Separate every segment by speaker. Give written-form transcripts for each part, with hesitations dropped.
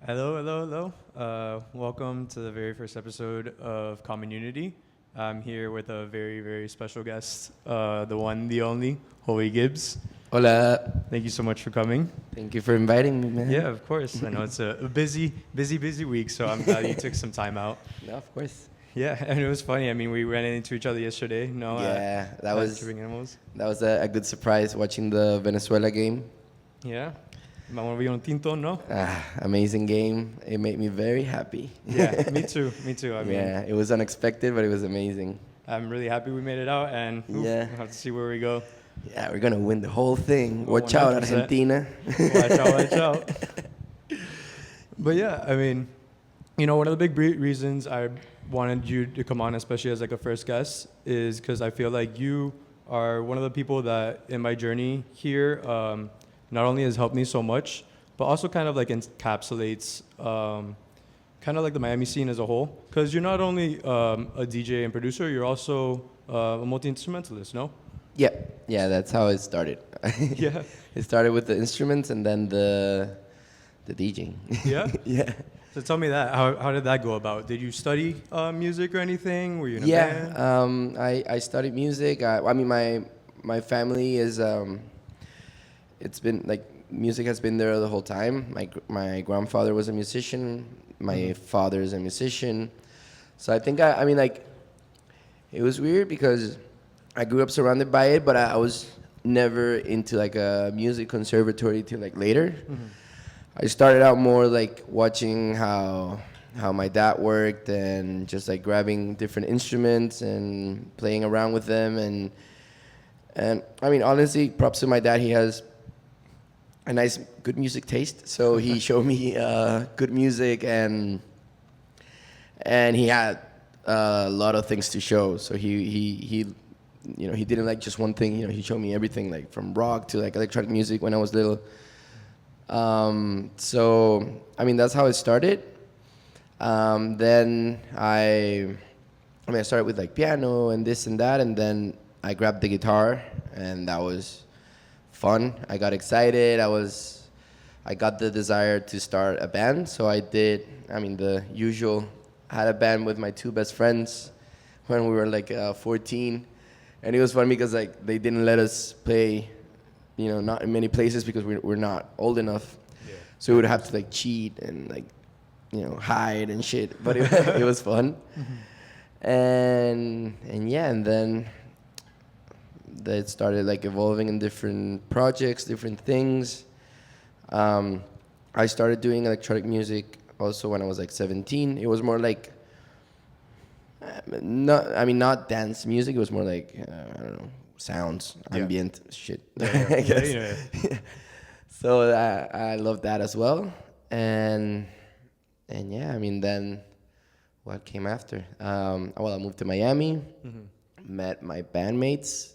Speaker 1: Hello. Welcome to the very first episode of Common Unity. I'm here with a very, very special guest, the one, the only, Jovigibs.
Speaker 2: Hola.
Speaker 1: Thank you so much for coming.
Speaker 2: Thank you for inviting me, man.
Speaker 1: Yeah, of course. I know it's a busy week, so I'm glad you took some time out.
Speaker 2: No, of course.
Speaker 1: Yeah, and it was funny. I mean, we ran into each other yesterday. No,
Speaker 2: yeah, that was
Speaker 1: Animals.
Speaker 2: That was a good surprise watching the Venezuela game.
Speaker 1: Yeah. Vamos a un tinto, no?
Speaker 2: Amazing game. It made me very happy.
Speaker 1: Yeah, me too. I mean,
Speaker 2: yeah, it was unexpected, but it was amazing.
Speaker 1: I'm really happy we made it out, and we'll have to see where we go.
Speaker 2: Yeah, we're gonna win the whole thing. Watch out, Argentina.
Speaker 1: Watch out. But yeah, I mean, one of the big reasons I wanted you to come on, especially as like a first guest, is because I feel like you are one of the people that in my journey here not only has helped me so much, but also kind of like encapsulates kind of like the Miami scene as a whole. Because you're not only a DJ and producer, you're also a multi-instrumentalist, no?
Speaker 2: Yeah, that's how it started.
Speaker 1: Yeah.
Speaker 2: It started with the instruments and then the DJing.
Speaker 1: Yeah?
Speaker 2: Yeah.
Speaker 1: So tell me that. How did that go about? Did you study music or anything? Were you in a band?
Speaker 2: I studied music. I mean, my family is... it's been, like, music has been there the whole time. My grandfather was a musician. My father is a musician. So I think, I mean, like, it was weird because I grew up surrounded by it, but I was never into, like, a music conservatory till, like, later. Mm-hmm. I started out more like watching how my dad worked and just like grabbing different instruments and playing around with them and I mean honestly, props to my dad. He has a nice, good music taste. So he showed me good music and he had a lot of things to show. So he he didn't like just one thing. He showed me everything, like from rock to like electronic music when I was little. So, I mean, that's how it started. Then I started with like piano and this and that, and then I grabbed the guitar, and that was fun. I got excited. I got the desire to start a band, so I did. I mean, the usual. I had a band with my two best friends when we were like 14, and it was fun because like they didn't let us play. Not in many places because we're not old enough. Yeah. So we would have to like cheat and like, hide and shit. But it was fun. Mm-hmm. And then that started like evolving in different projects, different things. I started doing electronic music also when I was like 17. It was more like, not dance music. It was more like, I don't know. Sounds, ambient shit. I guess. Yeah. So I love that as well, and yeah, I mean, then what came after? I moved to Miami, met my bandmates,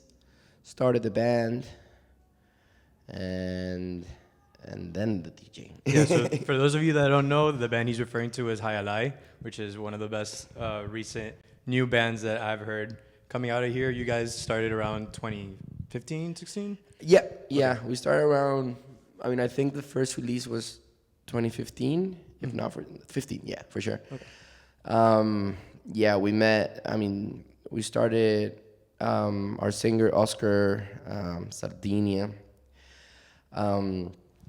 Speaker 2: started the band, and then the DJing.
Speaker 1: Yeah. So for those of you that don't know, the band he's referring to is Jaialai, which is one of the best recent new bands that I've heard. Coming out of here, you guys started around 2015, 16?
Speaker 2: Yeah. Okay. We started around, I think the first release was 2015, if not for 15, yeah, for sure. Okay. We met, we started, our singer, Oscar Sardinia,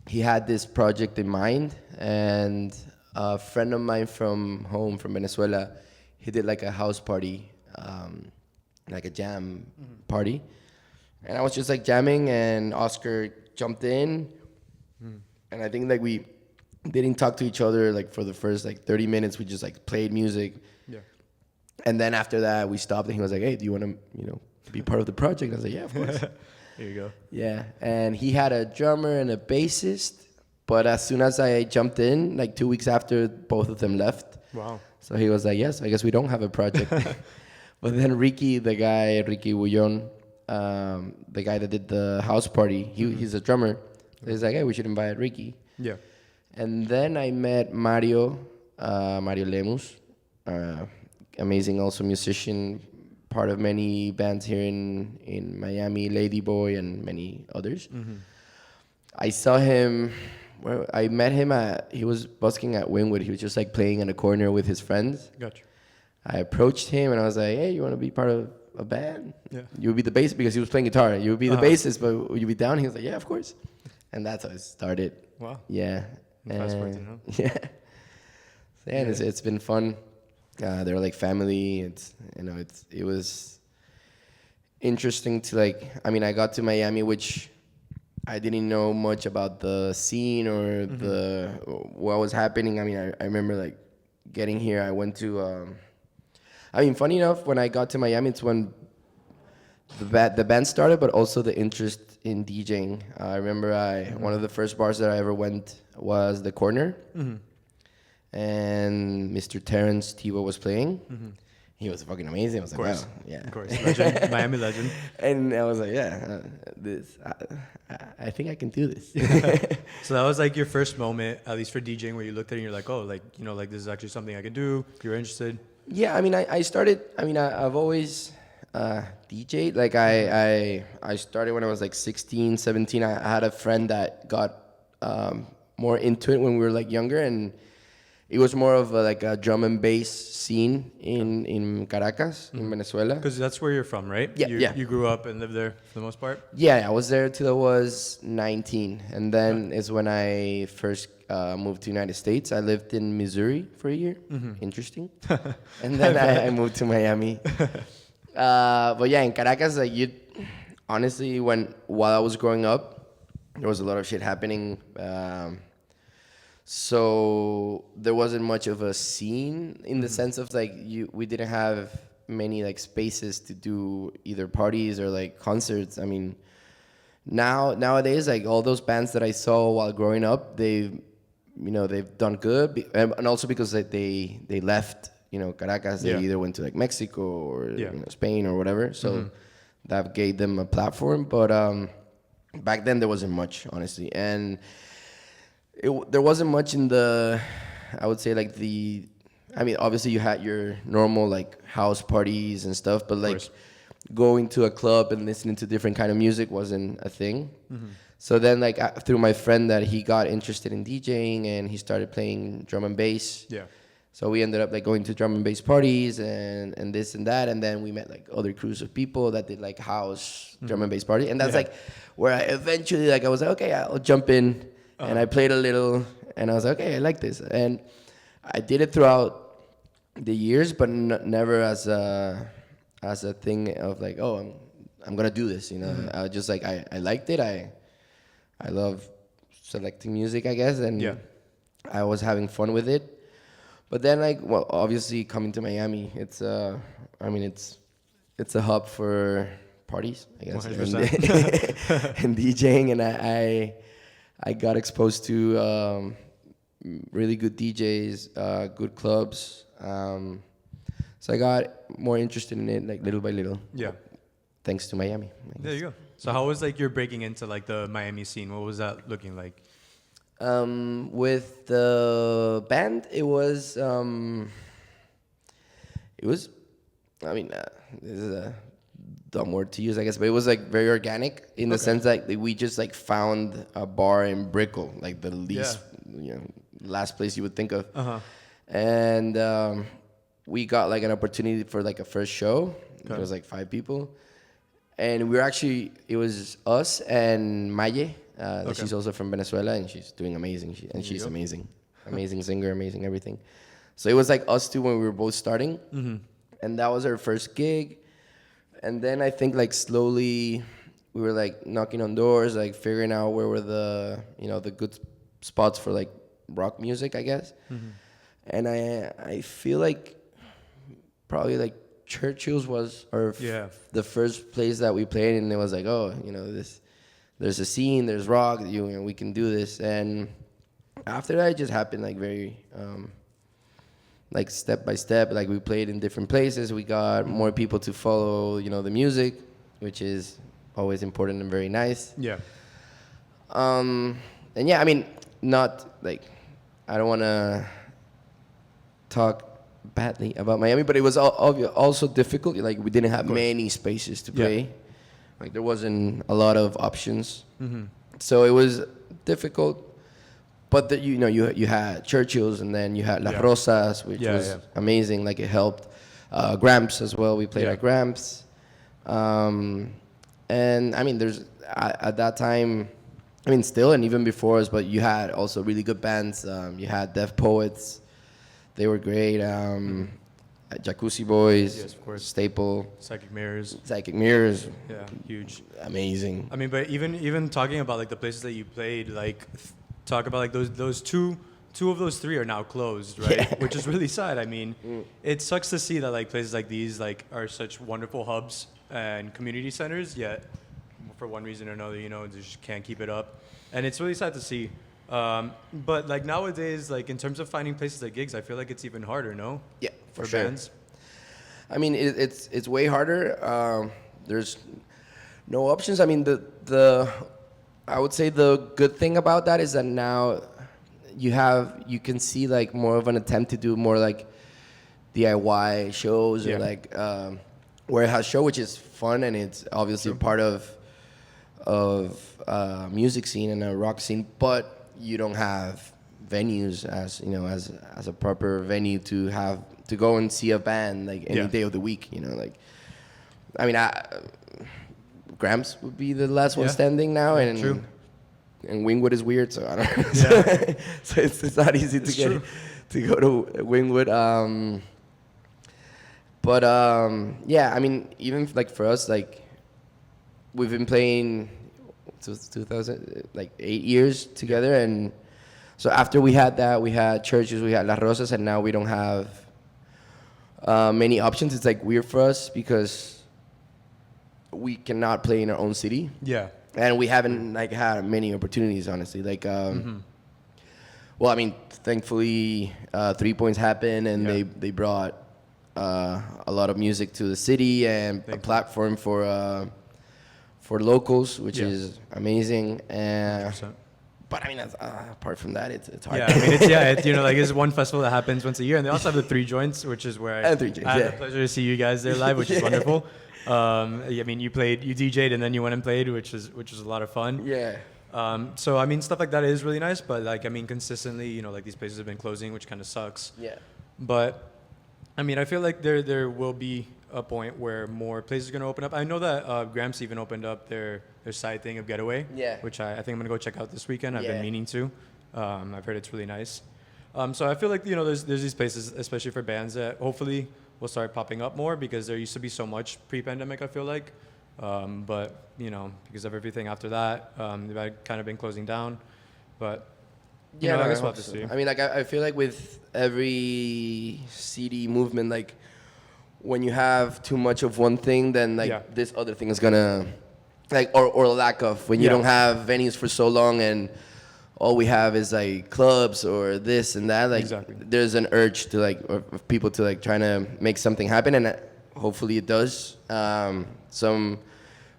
Speaker 2: he had this project in mind, and a friend of mine from Venezuela, he did like a house party, like a jam party, and I was just like jamming, and Oscar jumped in, and I think like we didn't talk to each other like for the first like 30 minutes. We just like played music, and then after that we stopped, and he was like, "Hey, do you want to be part of the project?" I was like, "Yeah, of course."
Speaker 1: Here you go.
Speaker 2: Yeah, and he had a drummer and a bassist, but as soon as I jumped in, like 2 weeks after, both of them left.
Speaker 1: Wow.
Speaker 2: So he was like, "Yes, I guess we don't have a project." But then Ricky Bullon, the guy that did the house party, he's a drummer. So he's like, "Hey, we should invite Ricky."
Speaker 1: Yeah.
Speaker 2: And then I met Mario Lemus, amazing also musician, part of many bands here in Miami, Ladyboy and many others. Mm-hmm. I saw him where I met him he was busking at Wynwood. He was just like playing in a corner with his friends.
Speaker 1: Gotcha.
Speaker 2: I approached him and I was like, hey, you want to be part of a band?
Speaker 1: Yeah.
Speaker 2: You would be the bass because he was playing guitar. You would be the bassist, but would you be down? He was like, yeah, of course. And that's how it started.
Speaker 1: Wow.
Speaker 2: Yeah.
Speaker 1: Fast forward to now.
Speaker 2: Yeah. So, yeah, and it's been fun. They're like family. It was interesting to like. I mean, I got to Miami, which I didn't know much about the scene or what was happening. I mean, I remember like getting here. I went to. I mean, funny enough, when I got to Miami, it's when the band started, but also the interest in DJing. I remember one of the first bars that I ever went was The Corner, and Mr. Terrence Tivo was playing. He was fucking amazing. I was like, wow, yeah.
Speaker 1: Of course, legend, Miami legend.
Speaker 2: And I was like, yeah, I think I can do this.
Speaker 1: So that was like your first moment, at least for DJing, where you looked at it and you're like, oh, like, you know, like this is actually something I can do. If you're interested.
Speaker 2: Yeah, I mean, I've always DJ'd. Like, I started when I was like 16, 17. I had a friend that got more into it when we were like younger, and it was more of like a drum and bass scene in Caracas, in Venezuela.
Speaker 1: Because that's where you're from, right?
Speaker 2: Yeah,
Speaker 1: You grew up and lived there for the most part?
Speaker 2: Yeah, I was there till I was 19. And then is when I first moved to United States. I lived in Missouri for a year. Interesting. And then I moved to Miami. But yeah, in Caracas, like honestly, while I was growing up, there was a lot of shit happening. So there wasn't much of a scene in the sense of like we didn't have many like spaces to do either parties or like concerts. I mean, nowadays like all those bands that I saw while growing up, they've done good, and also because they left Caracas. They either went to like Mexico or Spain or whatever. So that gave them a platform. But back then there wasn't much, honestly, and there wasn't much in I would say like I mean, obviously you had your normal like house parties and stuff, but like going to a club and listening to different kind of music wasn't a thing. So then like through my friend that he got interested in DJing and he started playing drum and bass. Yeah. So we ended up like going to drum and bass parties and this and that, and then we met like other crews of people that did like house drum and bass party, and that's like where I eventually like I was like, okay, I'll jump in. And I played a little, and I was like, okay, I like this. And I did it throughout the years, but never as a thing of like, oh, I'm gonna do this. I was just like, I liked it. I love selecting music, I guess, and I was having fun with it. But then, like, well, obviously coming to Miami, it's a hub for parties, I guess, and DJing, and I got exposed to really good DJs, good clubs. So I got more interested in it, like little by little. Yeah. Thanks to Miami.
Speaker 1: There you go. So how was like your breaking into like the Miami scene? What was that looking like?
Speaker 2: With the band, it was. I mean, this is a dumb word to use, I guess, but it was like very organic in the sense that we just like found a bar in Brickell, like the least, last place you would think of, and we got like an opportunity for like a first show. It was like 5 people, and it was us and Maye. She's also from Venezuela, and she's doing amazing. She's amazing, amazing singer, amazing everything. So it was like us two when we were both starting, and that was our first gig. And then I think like slowly we were like knocking on doors, like figuring out where were the the good spots for like rock music, I guess. And I feel like probably like Churchill's was the first place that we played, and it was like, oh, there's a scene, there's rock, we can do this. And after that, it just happened like very like step by step. Like we played in different places, we got more people to follow the music, which is always important and very nice. And I mean, not like I don't want to talk badly about Miami, but it was also difficult. Like we didn't have many spaces to play. Like there wasn't a lot of options. So it was difficult, but you had Churchill's, and then you had Las Rosas, which was amazing. Like it helped. Gramps as well. We played at Gramps. And I mean, there's at that time, I mean, still and even before us, but you had also really good bands. You had Deaf Poets. They were great. Jacuzzi Boys.
Speaker 1: Yes, of course.
Speaker 2: Staple.
Speaker 1: Psychic Mirrors.
Speaker 2: Yeah,
Speaker 1: huge.
Speaker 2: Amazing.
Speaker 1: I mean, but even talking about like the places that you played, like talk about like those two of those three are now closed, right?
Speaker 2: Yeah.
Speaker 1: Which is really sad. I mean, it sucks to see that like places like these like are such wonderful hubs and community centers, yet for one reason or another, they just can't keep it up, and it's really sad to see. But like nowadays, like in terms of finding places like gigs, I feel like it's even harder, no?
Speaker 2: Yeah, for
Speaker 1: for
Speaker 2: sure.
Speaker 1: bands.
Speaker 2: I mean, it's way harder. There's no options. I mean, the I would say the good thing about that is that now you can see like more of an attempt to do more like DIY shows or like warehouse show, which is fun, and it's obviously part of music scene and a rock scene, but you don't have venues as a proper venue to go and see a band like any day of the week, like I mean Gramps would be the last one standing now, and
Speaker 1: True.
Speaker 2: And Wingwood is weird, so I don't know.
Speaker 1: Yeah.
Speaker 2: So it's not easy to go to Wingwood. But yeah, I mean, even like for us, like we've been playing 2000 like 8 years together, and so after we had that, we had Churches, we had Las Rosas, and now we don't have many options. It's like weird for us because we cannot play in our own city.
Speaker 1: Yeah.
Speaker 2: And we haven't like had many opportunities, honestly. Like, well, I mean, thankfully, 3 Points happened, and they brought a lot of music to the city and a platform for locals, which is amazing. And
Speaker 1: 100%.
Speaker 2: but I mean, apart from that, it's hard.
Speaker 1: Yeah, I mean, it's like it's one festival that happens once a year, and they also have the Three Joints, which is where I had the pleasure to see you guys there live, which is wonderful. I mean, you DJ'd, and then you went and played, which was a lot of fun.
Speaker 2: Yeah.
Speaker 1: So I mean, stuff like that is really nice, but like I mean, consistently, like these places have been closing, which kind of sucks.
Speaker 2: Yeah.
Speaker 1: But I mean, I feel like there will be a point where more places are going to open up. I know that Gramps even opened up their side thing of Getaway, which I think I'm going to go check out this weekend. I've been meaning to. I've heard it's really nice. So I feel like, there's these places, especially for bands, that hopefully will start popping up more, because there used to be so much pre-pandemic, I feel like. But, because of everything after that, they've kind of been closing down. But, I guess we'll have to see.
Speaker 2: I mean, like, I feel like with every CD movement, like, when you have too much of one thing, then, like, this other thing is gonna, like, or lack of, when you don't have venues for so long and all we have is, like, clubs or this and that, like, there's an urge to, like, of people to, like, trying to make something happen, and hopefully it does. Some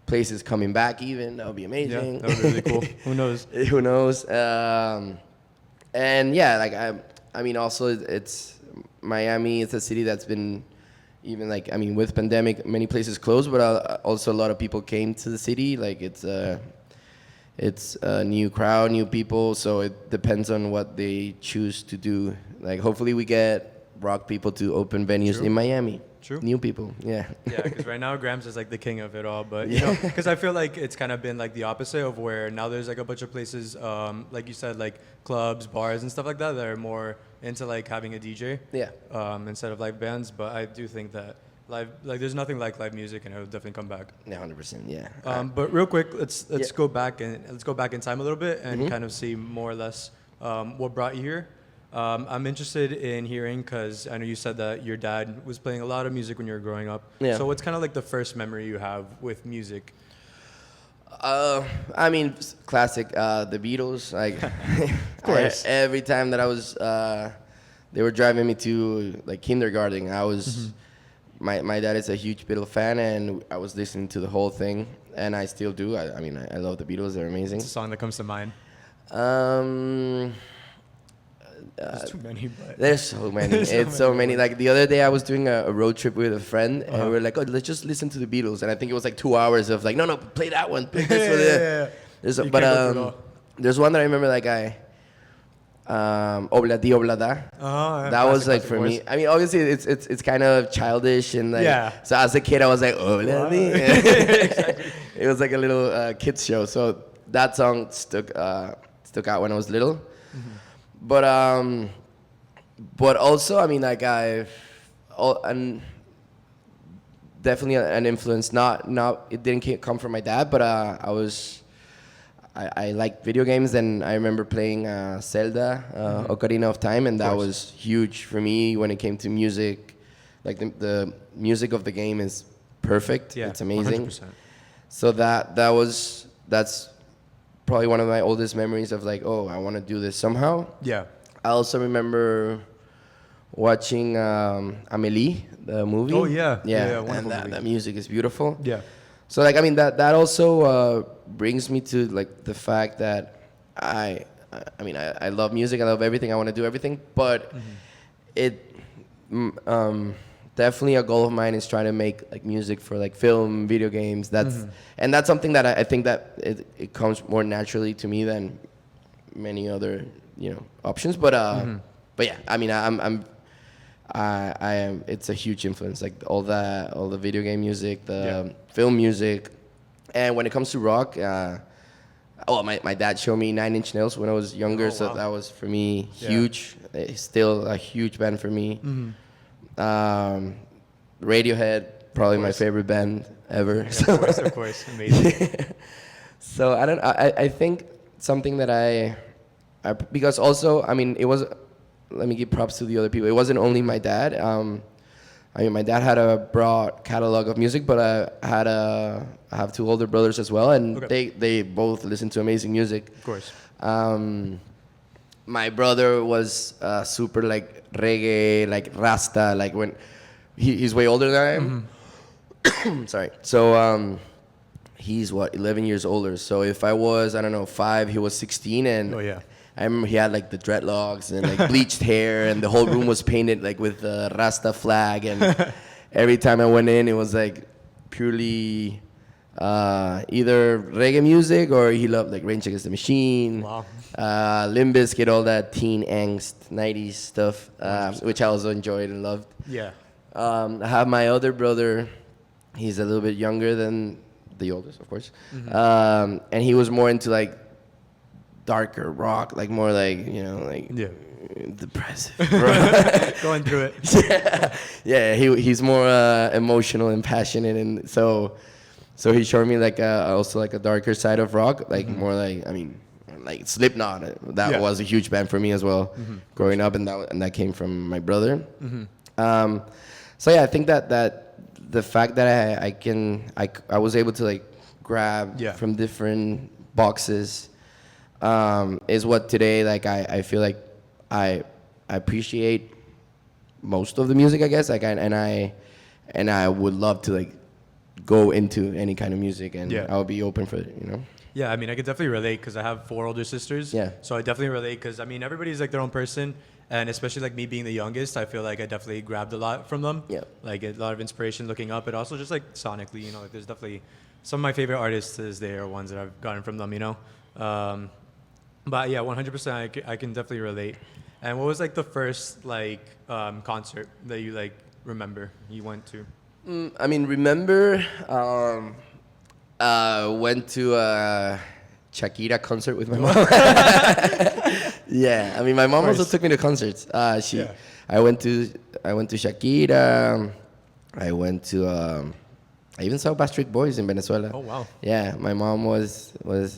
Speaker 2: places coming back even, that would be amazing.
Speaker 1: Yeah, that would be really cool. Who knows?
Speaker 2: Who knows? And yeah, like I mean, also it's Miami. It's a city that's been even like, I mean, with pandemic, many places closed, but also a lot of people came to the city. Like it's a new crowd, new people. So it depends on what they choose to do. Like hopefully we get rock people to open venues in Miami.
Speaker 1: True.
Speaker 2: New people, yeah.
Speaker 1: Yeah, because right now Grams is like the king of it all, but because I feel like it's kind of been like the opposite of where now there's like a bunch of places, like you said, like clubs, bars, and stuff like that are more into like having a DJ, instead of live bands. But I do think that there's nothing like live music, and it'll definitely come back.
Speaker 2: 100%, yeah.
Speaker 1: But real quick, let's go back in time a little bit and kind of see more or less what brought you here. I'm interested in hearing, because I know you said that your dad was playing a lot of music when you were growing up. Yeah. So what's kind of like the first memory you have with music?
Speaker 2: I mean, classic, the Beatles. Like,
Speaker 1: of course.
Speaker 2: Every time that I was, they were driving me to like kindergarten. I was, my dad is a huge Beatles fan, and I was listening to the whole thing, and I still do. I mean, I love the Beatles. They're amazing.
Speaker 1: What's a song that comes to mind? There's too many, but
Speaker 2: there's so many. It's so many. Like the other day, I was doing a road trip with a friend, and we were like, "Oh, let's just listen to the Beatles." And I think it was like 2 hours of like, "No, play that one, play this one."
Speaker 1: Yeah.
Speaker 2: But there's one that I remember. Like Obladi Oblada. That was like for me. I mean, obviously it's kind of childish and like.
Speaker 1: Yeah.
Speaker 2: So as a kid, I was like Obladi. Exactly. It was like a little kids show. So that song stuck out when I was little. Mm-hmm. But also, I mean, like and definitely an influence. Not it didn't come from my dad, but I liked video games, and I remember playing Zelda, Ocarina of Time, and that was huge for me when it came to music. Like the music of the game is perfect. Yeah, it's amazing. 100%. So that's probably one of my oldest memories of like, oh, I want to do this somehow. Yeah. I also remember watching Amélie, the movie. Oh yeah. Yeah, and that music is beautiful. Yeah. So like, I mean, that also brings me to like the fact that I love music. I love everything. I want to do everything, but definitely a goal of mine is trying to make like music for like film, video games. And that's something that I think that it comes more naturally to me than many other options. But yeah, I mean, I am. It's a huge influence, like all the video game music, the film music, and when it comes to rock, my dad showed me 9 Inch Nails when I was younger, so that was for me huge. It's still a huge band for me. Radiohead, probably my favorite band ever. Yeah, of course, amazing. So I think something that I because also, I mean, it was. Let me give props to the other people. It wasn't only my dad. I mean, my dad had a broad catalog of music, but I have 2 older brothers as well, and they both listen to amazing music. Of course. My brother was super like reggae, like Rasta, like when he's way older than I am. Sorry. So he's 11 years older. So if I was, I don't know, 5, he was 16, and I remember he had like the dreadlocks and like bleached hair, and the whole room was painted like with the Rasta flag. And every time I went in, it was like purely either reggae music, or he loved like Rage Against the Machine, Limp Bizkit, all that teen angst 90s stuff, which I also enjoyed and loved. Yeah. I have my other brother. He's a little bit younger than the oldest, of course. And he was more into like darker rock, like more like, like depressive.
Speaker 1: Going through it.
Speaker 2: Yeah, he's more emotional and passionate, and so he showed me like also like a darker side of rock, like more like, I mean, like Slipknot. That was a huge band for me as well, growing up, and that came from my brother. So yeah, I think that the fact that I was able to like grab from different boxes is what today, like I feel like I appreciate most of the music, I guess. Like I would love to like go into any kind of music, and I'll be open for it,
Speaker 1: Yeah, I mean, I could definitely relate because I have 4 older sisters. Yeah. So I definitely relate because, I mean, everybody's like their own person. And especially like me being the youngest, I feel like I definitely grabbed a lot from them. Yeah. Like a lot of inspiration looking up, but also just like sonically, like there's definitely some of my favorite artists is there are ones that I've gotten from them, But yeah, 100% I can definitely relate. And what was like the first like concert that you like remember you went to?
Speaker 2: I mean, remember went to a Shakira concert with my mom. Yeah, I mean, my mom also took me to concerts. I went to Shakira. I went to I even saw Backstreet Boys in Venezuela. Oh wow. Yeah, my mom was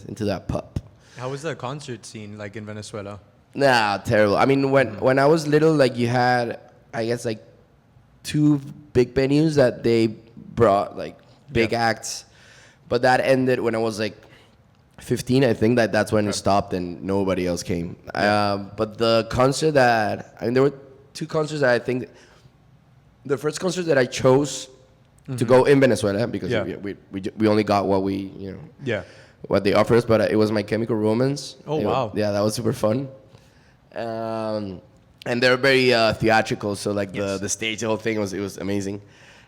Speaker 2: into that pop.
Speaker 1: How was the concert scene like in Venezuela?
Speaker 2: Nah, terrible. I mean, when I was little, like you had, I guess, like 2 big venues that they brought like big acts, but that ended when I was like 15. I think that's when it stopped and nobody else came. But the concert that, I mean, there were 2 concerts that I think, the first concert that I chose to go in Venezuela, because we only got what we, what they offered us, but it was My Chemical Romance. Oh, wow. Yeah, that was super fun. And they're very theatrical, so like the stage, the whole thing was amazing.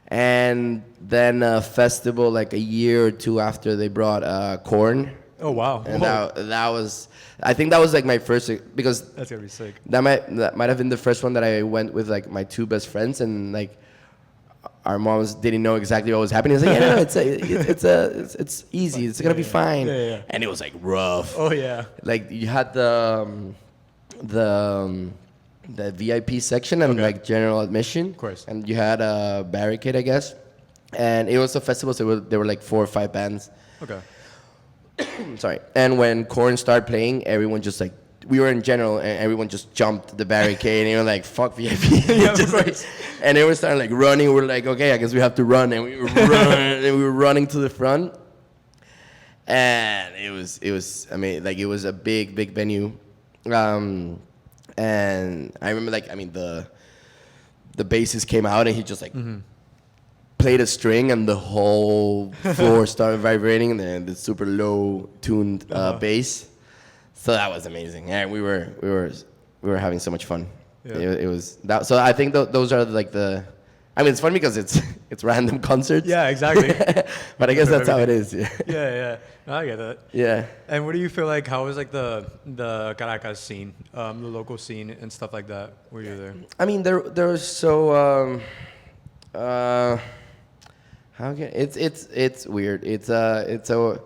Speaker 2: And then a festival like a year or 2 after, they brought Korn
Speaker 1: Oh wow!
Speaker 2: And
Speaker 1: Whoa.
Speaker 2: that was, I think that was like my first, because
Speaker 1: That's gonna be sick.
Speaker 2: that might have been the first one that I went with like my two best friends, and like our moms didn't know exactly what was happening. It's like, yeah, no, it's easy. It's gonna be fine.
Speaker 1: Yeah.
Speaker 2: And it was like rough.
Speaker 1: Oh yeah.
Speaker 2: Like you had the VIP section and like general admission.
Speaker 1: Of course.
Speaker 2: And you had a barricade, I guess. And it was a festival, so there were like 4 or 5 bands.
Speaker 1: Okay.
Speaker 2: Sorry. And when Korn started playing, everyone just like, we were in general, and everyone just jumped the barricade, and you were like, fuck VIP.
Speaker 1: Yeah,
Speaker 2: Just
Speaker 1: of
Speaker 2: like,
Speaker 1: course.
Speaker 2: and they were starting like running. We're like, okay, I guess we have to run. And we were running, and we were running to the front. And it was, I mean, like, it was a big venue. And I remember, like, I mean, the bassist came out, and he just like played a string, and the whole floor started vibrating, and then the super low tuned bass. So that was amazing. And we were having so much fun.
Speaker 1: Yeah.
Speaker 2: It was that. So I think those are like the. I mean, it's funny because it's random concerts.
Speaker 1: Yeah, exactly.
Speaker 2: But I guess that's how it is. Yeah.
Speaker 1: Yeah. No, I get that.
Speaker 2: Yeah.
Speaker 1: And what do you feel like? How was like the Caracas scene, the local scene and stuff like that? Were you there?
Speaker 2: I mean, there was so. How can it's weird. It's so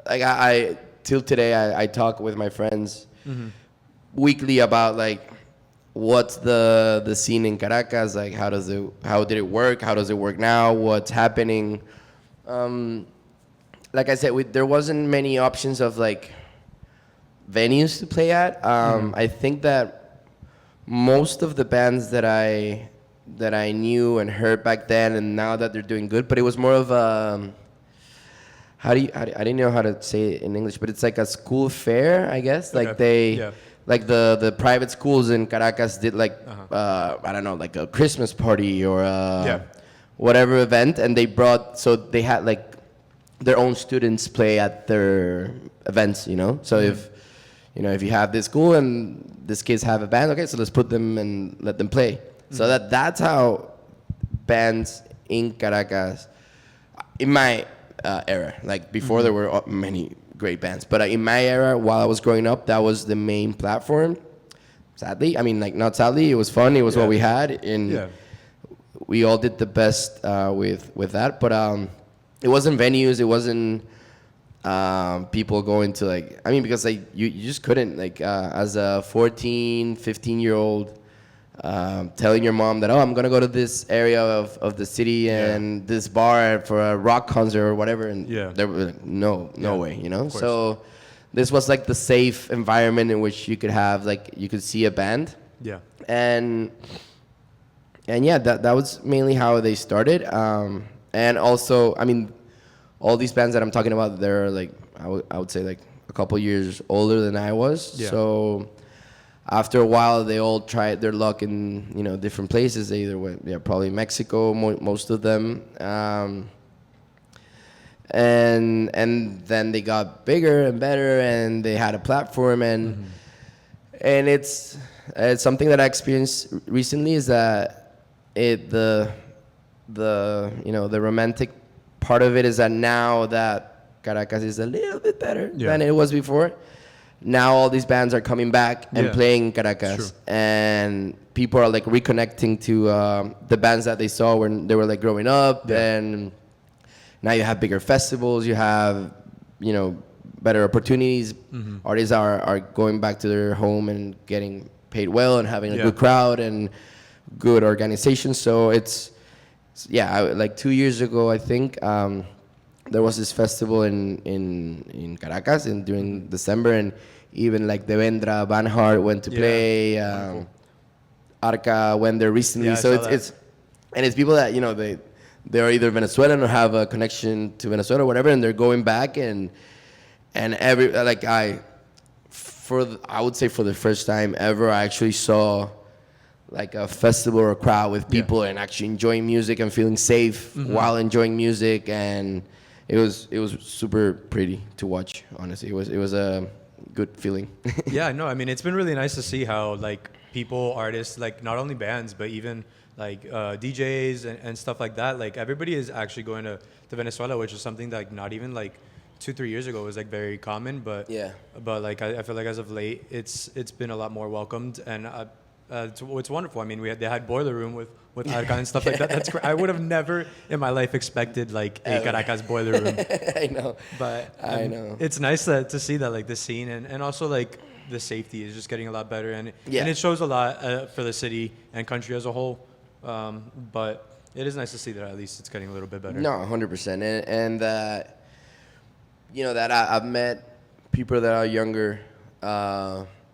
Speaker 2: like I till today I talk with my friends weekly about like what's the scene in Caracas, like how did it work, how does it work now, what's happening. Like I said, there wasn't many options of like venues to play at. I think that most of the bands that I knew and heard back then, and now that they're doing good, but it was more of a I didn't know how to say it in English, but it's like a school fair, I guess. Like like the private schools in Caracas did like I don't know, like a Christmas party or whatever event, and so they had like their own students play at their events, you know. So if you have this school and these kids have a band, okay, so let's put them and let them play. So that's how bands in Caracas, in my era, like before there were many great bands, but in my era, while I was growing up, that was the main platform. Sadly, I mean, like not sadly, it was fun. It was what we had, and we all did the best with that. But it wasn't venues. It wasn't people going to like. I mean, because like you just couldn't like as a 14, 15-year-old. Telling your mom that, I'm gonna go to this area of the city and this bar for a rock concert or whatever, and there were like, no way, you know. So this was like the safe environment in which you could have like you could see a band. And that was mainly how they started. And also, I mean, all these bands that I'm talking about, they're like I would say like a couple years older than I was. So after a while, they all tried their luck in different places. They either went, probably Mexico, most of them, and then they got bigger and better, and they had a platform, and it's something that I experienced recently is that the romantic part of it is that now that Caracas is a little bit better than it was before. Now all these bands are coming back and playing Caracas, and people are like reconnecting to the bands that they saw when they were like growing up, and now you have bigger festivals, you have better opportunities. Artists are going back to their home and getting paid well and having a good crowd and good organization. So it's like 2 years ago, I think. There was this festival in Caracas during December, and even like Devendra Banhart went to play. Arca went there recently, so it's people that they are either Venezuelan or have a connection to Venezuela or whatever, and they're going back and every like I would say for the first time ever, I actually saw like a festival or a crowd with people and actually enjoying music and feeling safe while enjoying music, and it was super pretty to watch. Honestly, it was a good feeling.
Speaker 1: No, I mean, it's been really nice to see how like people, artists, like not only bands but even like DJs and stuff like that. Like everybody is actually going to Venezuela, which is something that like not even like 2-3 years ago it was like very common, but like I feel like as of late it's been a lot more welcomed, and it's wonderful. I mean, they had Boiler Room with Arca and stuff like that. That's I would have never in my life expected like a Caracas Boiler Room.
Speaker 2: I know,
Speaker 1: but
Speaker 2: I know
Speaker 1: it's nice to see that like the scene and also like the safety is just getting a lot better, and it shows a lot for the city and country as a whole. But it is nice to see that at least it's getting a little bit better.
Speaker 2: No, 100%, and that that I've met people that are younger,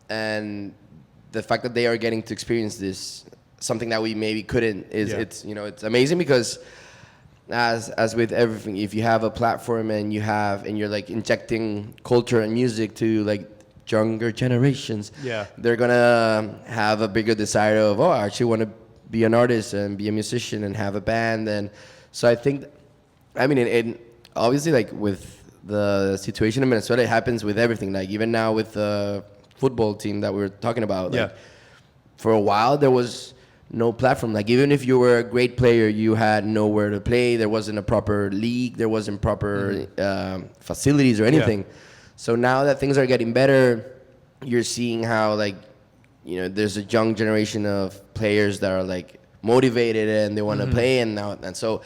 Speaker 2: and the fact that they are getting to experience this, something that we maybe couldn't, it's it's amazing, because as with everything, if you have a platform and you're like injecting culture and music to like younger generations, they're gonna have a bigger desire of, I actually want to be an artist and be a musician and have a band. And so I think, I mean, it obviously, like with the situation in Venezuela, it happens with everything. Like even now with the football team that we were talking about, like, for a while there was no platform. Like even if you were a great player, you had nowhere to play. There wasn't a proper league. There wasn't proper facilities or anything. So now that things are getting better, you're seeing how like, there's a young generation of players that are like motivated and they want to play, and so,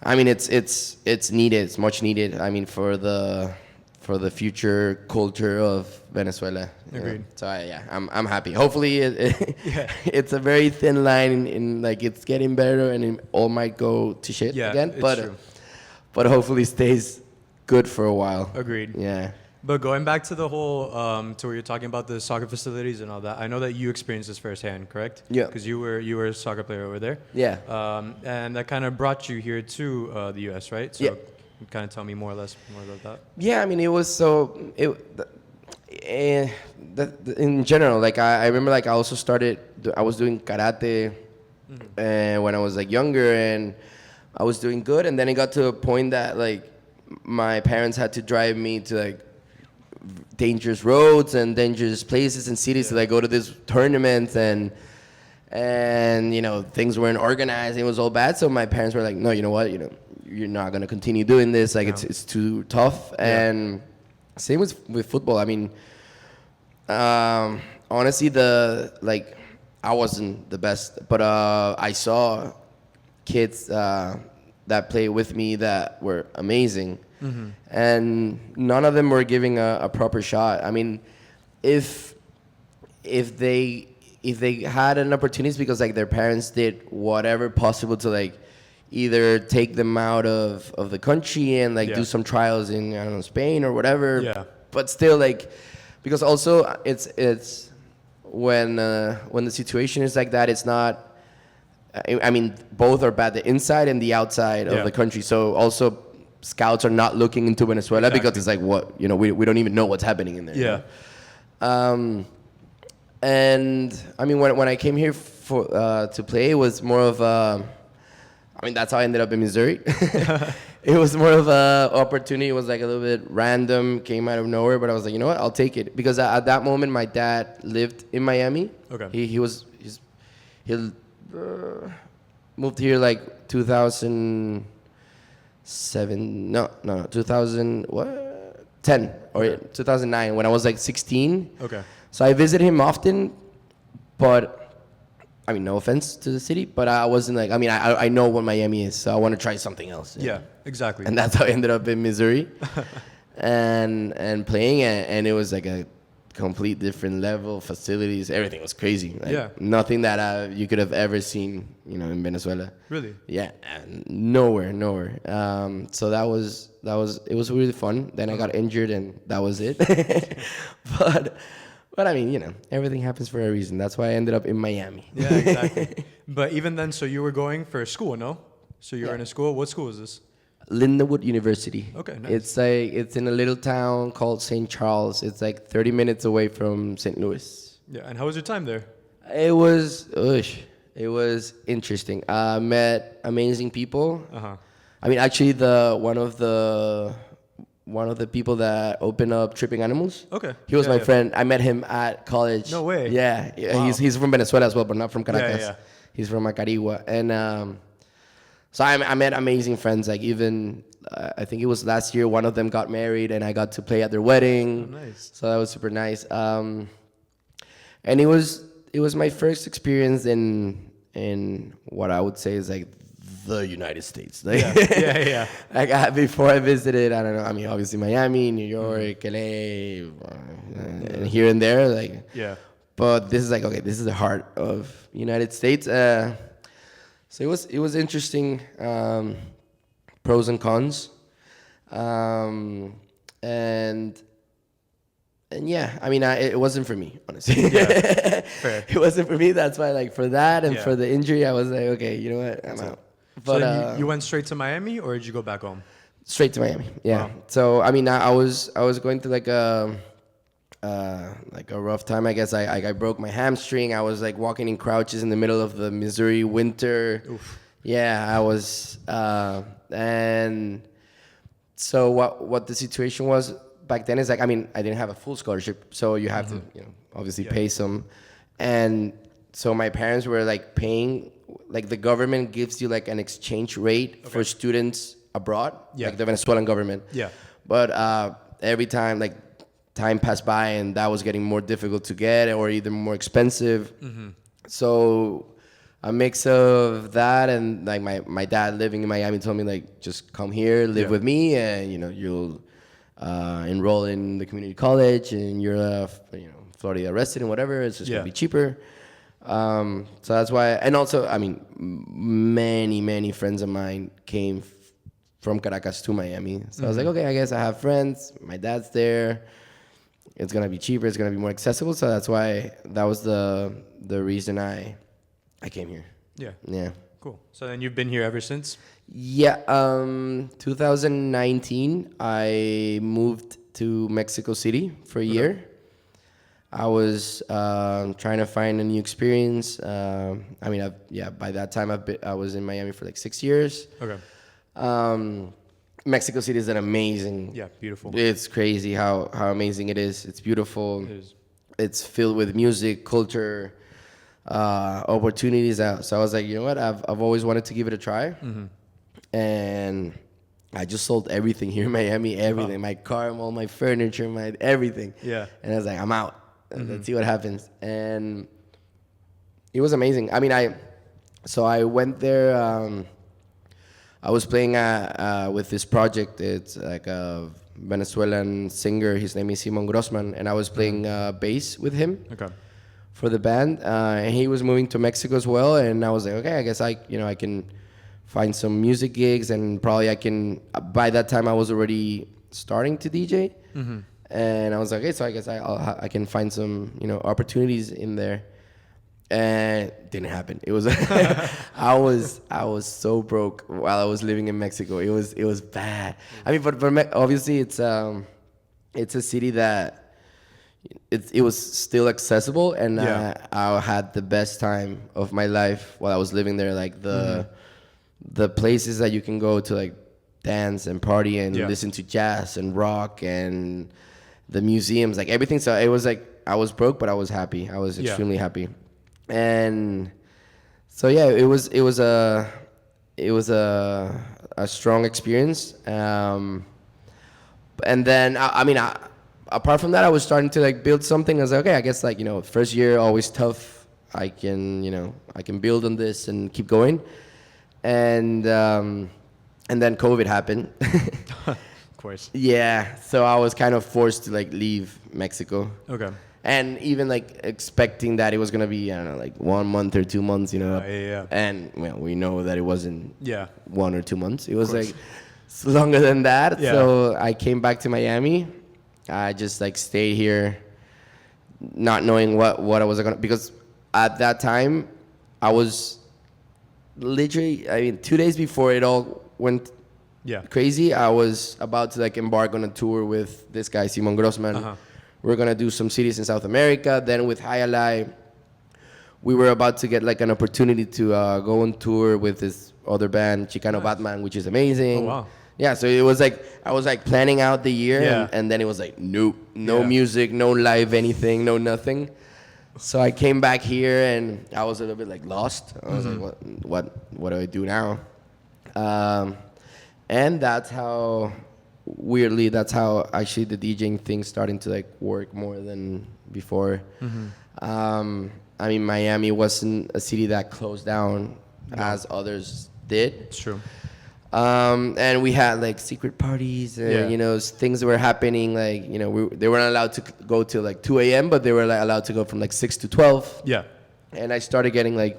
Speaker 2: I mean, it's needed. It's much needed. I mean, for the future culture of Venezuela.
Speaker 1: Agreed.
Speaker 2: So I'm happy. Hopefully, it's a very thin line in like it's getting better, and it all might go to shit again. But
Speaker 1: true.
Speaker 2: But hopefully stays good for a while.
Speaker 1: Agreed.
Speaker 2: Yeah.
Speaker 1: But going back to the whole, to where you're talking about the soccer facilities and all that, I know that you experienced this firsthand, correct? Yeah. Because you were a soccer player over there.
Speaker 2: Yeah.
Speaker 1: And that kind of brought you here to the U.S., right? So kind of tell me more about that.
Speaker 2: Yeah, I mean, it was so, in general, like I remember, like I also I was doing karate when I was like younger, and I was doing good, and then it got to a point that like my parents had to drive me to like dangerous roads and dangerous places and cities to like go to these tournaments, and things weren't organized. It was all bad. So my parents were like, no, you know what, you're not gonna continue doing this. Like it's too tough. And same with football. I mean, honestly, I wasn't the best, but I saw kids that play with me that were amazing. And none of them were giving a proper shot. I mean, if they had an opportunity, because like their parents did whatever possible to like either take them out of the country and like do some trials in, I don't know, Spain or whatever. Yeah. But still, like, because also it's when the situation is like that, it's not. I mean, both are bad, the inside and the outside of the country. So also, scouts are not looking into Venezuela because it's like, what, we don't even know what's happening in there. Yeah. And I mean, when I came here to play, it was more of I mean, that's how I ended up in Missouri. It was more of a opportunity. It was like a little bit random, came out of nowhere, but I was like, you know what, I'll take it. Because at that moment, my dad lived in Miami. Okay. He moved here like 2007, 10 or 2009, when I was like 16. Okay. So I visited him often, but I mean, no offense to the city, but I wasn't like, I mean, I know what Miami is, so I want to try something else.
Speaker 1: Yeah, exactly.
Speaker 2: And that's how I ended up in Missouri and playing, and it was like a complete different level, facilities, everything was crazy. Like, nothing that you could have ever seen, in Venezuela. Really? Yeah, nowhere. So it was really fun. Then I got injured, and that was it. But I mean, everything happens for a reason. That's why I ended up in Miami.
Speaker 1: Yeah, exactly. But even then, so you were going for school, no? So you were in a school. What school is this?
Speaker 2: Lindenwood University.
Speaker 1: Okay, nice.
Speaker 2: It's in a little town called St. Charles. It's like 30 minutes away from St. Louis.
Speaker 1: Yeah, and how was your time there?
Speaker 2: It was interesting. I met amazing people. Uh-huh. I mean, actually, one of the people that opened up Tripping Animals. Okay. He was my friend. I met him at college.
Speaker 1: No way.
Speaker 2: Yeah. Wow. He's from Venezuela as well, but not from Caracas. Yeah. He's from Acarigua. And so I met amazing friends, like even I think it was last year, one of them got married, and I got to play at their wedding.
Speaker 1: Oh, nice.
Speaker 2: So that was super nice. And it was my first experience in what I would say is like the United States. Like,
Speaker 1: Yeah.
Speaker 2: like before I visited, I don't know. I mean, obviously Miami, New York, LA, and here and there. Like,
Speaker 1: Yeah.
Speaker 2: but this is like, okay, this is the heart of United States. So it was interesting, pros and cons, and yeah, I mean, it wasn't for me, honestly.
Speaker 1: Yeah, fair.
Speaker 2: It wasn't for me. That's why, like, for that and
Speaker 1: Yeah.
Speaker 2: for the injury, I was like, okay, you know what, I'm out.
Speaker 1: So
Speaker 2: But
Speaker 1: then you went straight to Miami, or did you go back home?
Speaker 2: straight to Miami. Yeah.
Speaker 1: Wow.
Speaker 2: So I mean, I was going through like a rough time. I guess I broke my hamstring. I was like walking in crouches in the middle of the Missouri winter.
Speaker 1: Oof.
Speaker 2: Yeah, I was, and so what the situation was back then is like, I mean, I didn't have a full scholarship, so you have to, obviously pay some, and so my parents were like paying, like the government gives you like an exchange rate for students abroad, like the Venezuelan government.
Speaker 1: Yeah.
Speaker 2: But every time, like, time passed by and that was getting more difficult to get or either more expensive. So a mix of that and like my dad living in Miami told me like, just come here, live with me, and you'll enroll in the community college, and you're Florida resident, whatever. It's just gonna be cheaper. So that's why, and also, I mean, many friends of mine came from Caracas to Miami. So I was like, okay, I guess I have friends. My dad's there. It's gonna be cheaper. It's gonna be more accessible. So that's why that was the reason I came here.
Speaker 1: Yeah.
Speaker 2: Yeah.
Speaker 1: Cool. So then you've been here ever since?
Speaker 2: Yeah. 2019, I moved to Mexico City for a year. I was trying to find a new experience. I mean, by that time I was in Miami for like 6 years.
Speaker 1: Okay.
Speaker 2: Mexico City is an amazing.
Speaker 1: Yeah, beautiful.
Speaker 2: It's crazy how amazing it is. It's beautiful.
Speaker 1: It is.
Speaker 2: It's filled with music, culture, opportunities. So I was like, you know what? I've always wanted to give it a try, and I just sold everything here in Miami. Everything, my car, all my furniture, my everything.
Speaker 1: Yeah.
Speaker 2: And I was like, I'm out. Let's see what happens. And it was amazing. I mean, I went there. I was playing with this project. It's like a Venezuelan singer. His name is Simon Grossman, and I was playing bass with him for the band. And he was moving to Mexico as well, and I was like, okay, I guess I can find some music gigs, and probably I can. By that time, I was already starting to DJ, and I was like, okay, so I guess I can find some opportunities in there. And it didn't happen. It was I was so broke while I was living in Mexico. It was bad. I mean, but obviously it's a city that it was still accessible, and I had the best time of my life while I was living there. Like the places that you can go to, like, dance and party and listen to jazz and rock, and the museums, like everything. So it was like I was broke, but I was happy. I was extremely happy. And so it was a strong experience. And then I mean, apart from that, I was starting to like build something. I was like, okay, I guess like first year always tough. I can build on this and keep going. And then COVID happened.
Speaker 1: Of course.
Speaker 2: Yeah, so I was kind of forced to like leave Mexico.
Speaker 1: Okay.
Speaker 2: And even like expecting that it was gonna be, I don't know, like 1 month or 2 months,
Speaker 1: Yeah.
Speaker 2: And well, we know that it wasn't 1 or 2 months. It was like longer than that.
Speaker 1: Yeah.
Speaker 2: So I came back to Miami. I just like stayed here, not knowing what I was gonna, because at that time I was literally, I mean, 2 days before it all went crazy, I was about to like embark on a tour with this guy Simon Grossman. We're gonna do some cities in South America. Then with Jaialai, we were about to get like an opportunity to go on tour with this other band, Chicano Batman, which is amazing.
Speaker 1: Oh, wow.
Speaker 2: Yeah, so it was like I was like planning out the year, and then it was like no music, no live anything, no nothing. So I came back here and I was a little bit like lost. I was like, what do I do now? And that's how, weirdly, that's how actually the DJing thing starting to like work more than before. I mean, Miami wasn't a city that closed down as others did.
Speaker 1: It's true.
Speaker 2: And we had like secret parties and, you know, things that were happening. Like, you know, they weren't allowed to go till like 2 a.m., but they were like allowed to go from like 6 to 12.
Speaker 1: Yeah.
Speaker 2: And I started getting like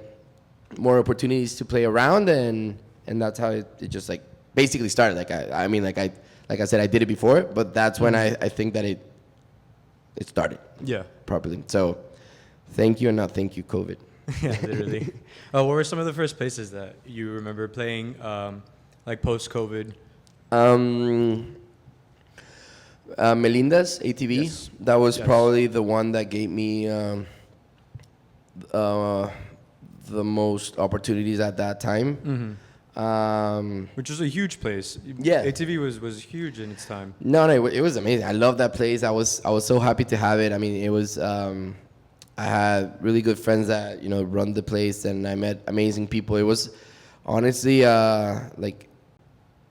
Speaker 2: more opportunities to play around, and that's how it just like basically started. Like I mean, like I said, I did it before, but that's when I think that it started.
Speaker 1: Yeah.
Speaker 2: Properly. So thank you, and not thank you, COVID.
Speaker 1: Yeah, literally. What were some of the first places that you remember playing, like post-COVID?
Speaker 2: Melinda's ATV.
Speaker 1: Yes.
Speaker 2: That was
Speaker 1: Yes.
Speaker 2: probably the one that gave me the most opportunities at that time.
Speaker 1: Which was a huge place.
Speaker 2: Yeah.
Speaker 1: ATV was huge in its time.
Speaker 2: No, it was amazing. I love that place. I was so happy to have it. I mean, it was. I had really good friends that, you know, run the place, and I met amazing people. It was honestly like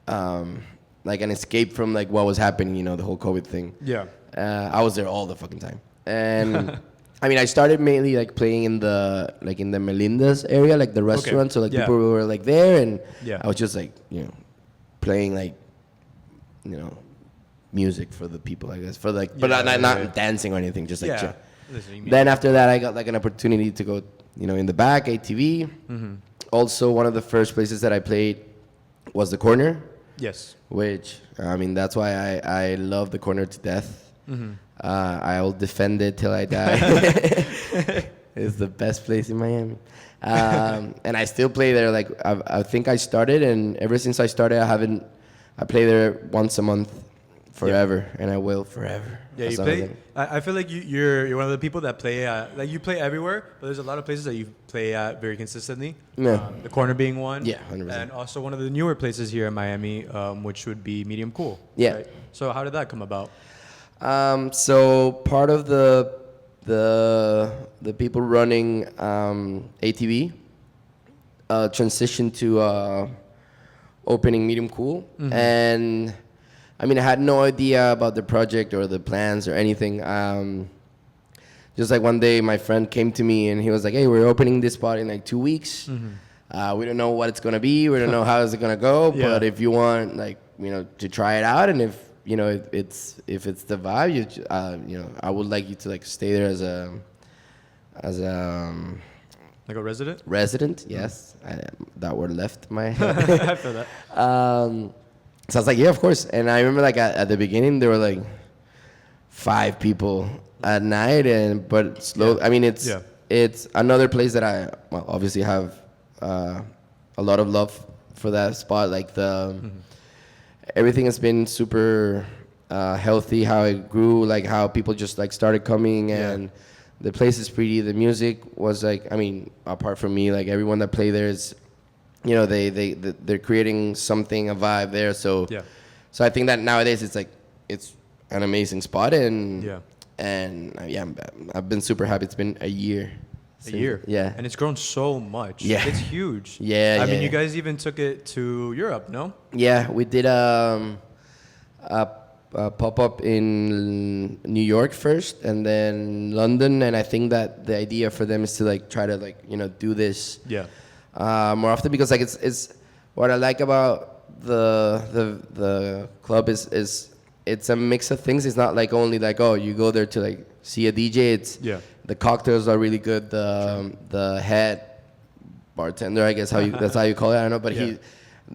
Speaker 2: an escape from like what was happening. You know, the whole COVID thing.
Speaker 1: Yeah.
Speaker 2: I was there all the fucking time, and I mean, I started mainly like playing in the Melinda's area, like the restaurant. So like people were like there, and I was just like, you know, playing like, you know, music for the people, I guess, for like, but not dancing or anything, just like chill. Then after that, I got like an opportunity to go, you know, in the back, ATV. Also, one of the first places that I played was the Corner.
Speaker 1: Yes.
Speaker 2: Which, I mean, that's why I love the Corner to death. I'll defend it till I die. It's the best place in Miami. And I still play there. Like, I think I started, and ever since I started, I play there once a month forever, and I will forever.
Speaker 1: Yeah, you play. I feel like you're one of the people that play like you play everywhere, but there's a lot of places that you play at very consistently.
Speaker 2: Yeah.
Speaker 1: The Corner being one.
Speaker 2: Yeah, 100%.
Speaker 1: And also one of the newer places here in Miami, which would be Medium Cool.
Speaker 2: Yeah.
Speaker 1: Right? So how did that come about?
Speaker 2: So part of the people running ATV transitioned to opening Medium Cool, and I mean, I had no idea about the project or the plans or anything. Just like one day, my friend came to me and he was like, "Hey, we're opening this spot in like 2 weeks. We don't know what it's gonna be. We don't know how it's gonna go. But if you want, like, you know, to try it out, and if you know if it's the vibe, you know, I would like you to like stay there as a
Speaker 1: Like a resident?
Speaker 2: Resident. Yes, that word left my head.
Speaker 1: I feel that.
Speaker 2: So I was like, yeah, of course. And I remember like at the beginning there were like 5 people at night, but slow. I mean, it's another place that I obviously have a lot of love for that spot. Like everything has been super healthy. How it grew, like how people just like started coming, and the place is pretty. The music was like, I mean, apart from me, like everyone that played there is, you know, they're creating something, a vibe there. So I think that nowadays it's an amazing spot, and I've been super happy. It's been a year. Yeah.
Speaker 1: And it's grown so much.
Speaker 2: Yeah.
Speaker 1: It's huge.
Speaker 2: Yeah.
Speaker 1: I mean, you guys even took it to Europe, no?
Speaker 2: Yeah, we did a pop-up in New York first, and then London. And I think that the idea for them is to like try to like, you know, do this more often, because like it's what I like about the club is it's a mix of things. It's not like only like, oh, you go there to like see a DJ. It's the cocktails are really good. The head bartender, I guess that's how you call it. I don't know, but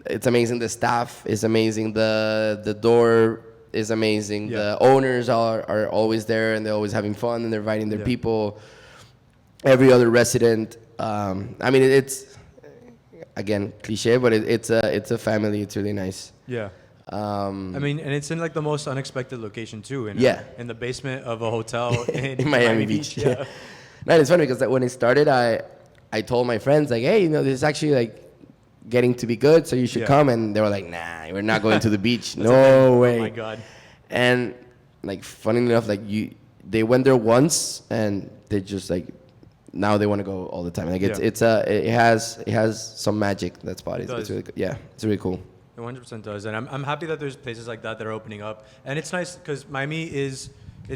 Speaker 2: it's amazing. The staff is amazing. The door is amazing. The owners are always there, and they're always having fun, and they're inviting their people. Every other resident. I mean, it's again cliche, but it's a family. It's really nice.
Speaker 1: Yeah. I mean, and it's in like the most unexpected location too. In the basement of a hotel in
Speaker 2: Miami Beach. Yeah. No, it's funny because when it started, I told my friends like, hey, you know, this is actually like getting to be good, so you should come. And they were like, nah, we're not going to the beach. No way.
Speaker 1: Oh my god.
Speaker 2: And like, funny enough, like they went there once, and they just like now they want to go all the time. Like it has some magic. That spot. It's really, it's really cool.
Speaker 1: It 100% does, and I'm happy that there's places like that are opening up, and it's nice because Miami it's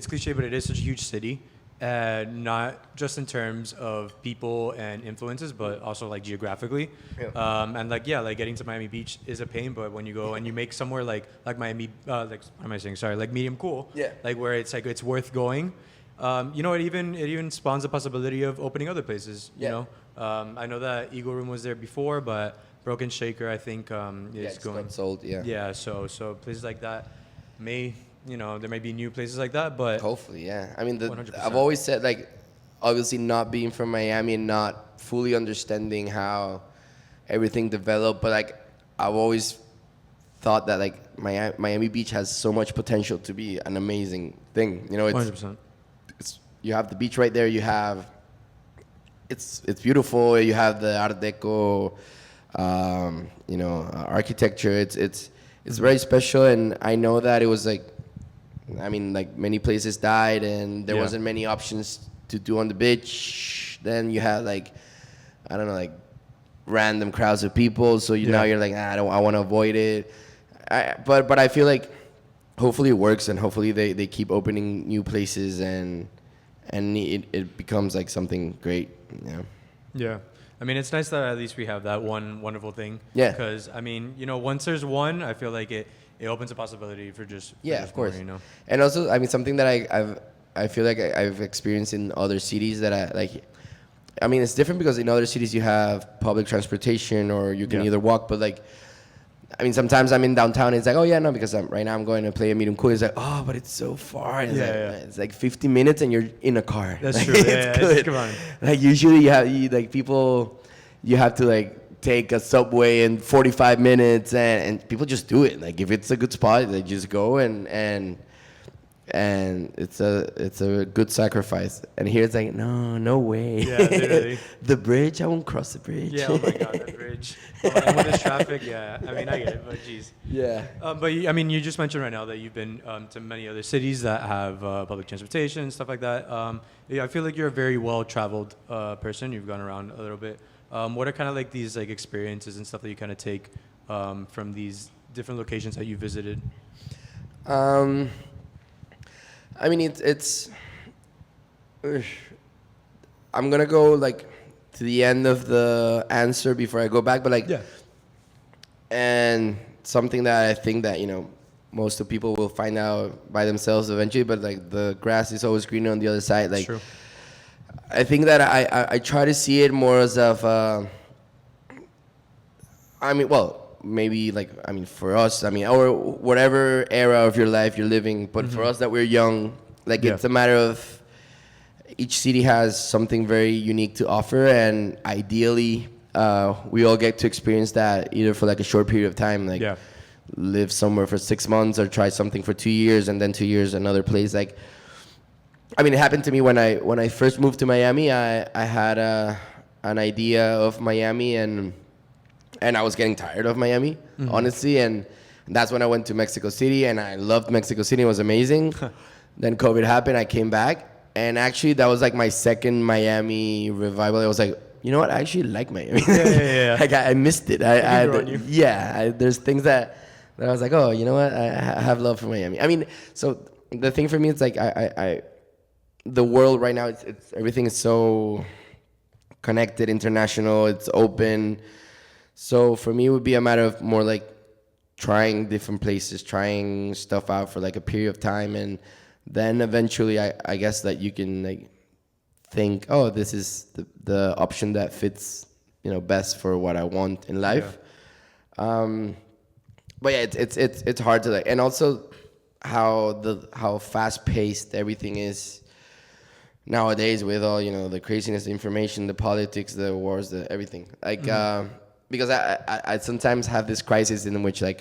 Speaker 1: cliche, but it is such a huge city, and not just in terms of people and influences, but also like geographically, and like like getting to Miami Beach is a pain, but when you go and you make somewhere like Miami, like what am I saying? Sorry, like medium cool, like where it's like it's worth going. It even spawns the possibility of opening other places. You know, I know that Eagle Room was there before, but Broken Shaker, I think, is going
Speaker 2: sold.
Speaker 1: Yeah, so places like that there may be new places like that, but
Speaker 2: hopefully, yeah. I mean,
Speaker 1: 100%.
Speaker 2: I've always said, like, obviously not being from Miami and not fully understanding how everything developed, but like I've always thought that like Miami Beach has so much potential to be an amazing thing. You know,
Speaker 1: 100%.
Speaker 2: You have the beach right there. You have it's beautiful. You have the Art Deco. Architecture. It's very special, and I know that it was like, I mean, like many places died, and there wasn't many options to do on the beach. Then you had like, I don't know, like random crowds of people. So now you're like, I want to avoid it. But I feel like hopefully it works, and hopefully they keep opening new places, and it becomes like something great.
Speaker 1: Yeah. I mean, it's nice that at least we have that one wonderful thing.
Speaker 2: Yeah.
Speaker 1: Because, I mean, once there's one, I feel like it opens a possibility for just
Speaker 2: of course.
Speaker 1: More,
Speaker 2: And also, I mean, something that I feel like I've experienced in other cities that I like. I mean, it's different because in other cities you have public transportation or you can either walk, but like, I mean, sometimes I'm in downtown and it's like, oh yeah, no, because right now I'm going to play a medium cool. It's like, oh, but it's so far. And it's like 50 minutes and you're in a car.
Speaker 1: That's
Speaker 2: like,
Speaker 1: true.
Speaker 2: It's good.
Speaker 1: Come on.
Speaker 2: Like usually you have to like take a subway in 45 minutes and people just do it. Like if it's a good spot, they just go and it's a good sacrifice. And here it's like, no way.
Speaker 1: Yeah, literally.
Speaker 2: The bridge, I won't cross the bridge.
Speaker 1: Yeah, oh my God, the bridge. And with this traffic, I mean, I get it, but geez.
Speaker 2: Yeah.
Speaker 1: But you just mentioned right now that you've been to many other cities that have public transportation and stuff like that. I feel like you're a very well-traveled person. You've gone around a little bit. What are kind of like these like experiences and stuff that you kind of take from these different locations that you visited?
Speaker 2: I mean, it's. I'm gonna go like to the end of the answer before I go back, but like, and something that I think that most of people will find out by themselves eventually, but like the grass is always greener on the other side. Like,
Speaker 1: true.
Speaker 2: I think that I try to see it more as of. Maybe for us, or whatever era of your life you're living, but for us that we're young, it's a matter of each city has something very unique to offer, and ideally we all get to experience that either for like a short period of time, live somewhere for 6 months or try something for 2 years and then 2 years another place. It happened to me when I first moved to Miami. I had an idea of Miami and I was getting tired of Miami, honestly. And that's when I went to Mexico City, and I loved Mexico City. It was amazing. Then COVID happened. I came back. And actually, that was like my second Miami revival. I was like, you know what? I actually like Miami.
Speaker 1: Yeah.
Speaker 2: I missed it. There's things that I was like, oh, you know what? I have love for Miami. I mean, so the thing for me, it's like the world right now, it's everything is so connected, international. It's open. So for me, it would be a matter of more like trying different places, trying stuff out for like a period of time, and then eventually, I guess that you can like think, oh, this is the option that fits, best for what I want in life. Yeah. But yeah, it's hard to like, and also how fast paced everything is nowadays with all the craziness, the information, the politics, the wars, the everything. Because I sometimes have this crisis in which I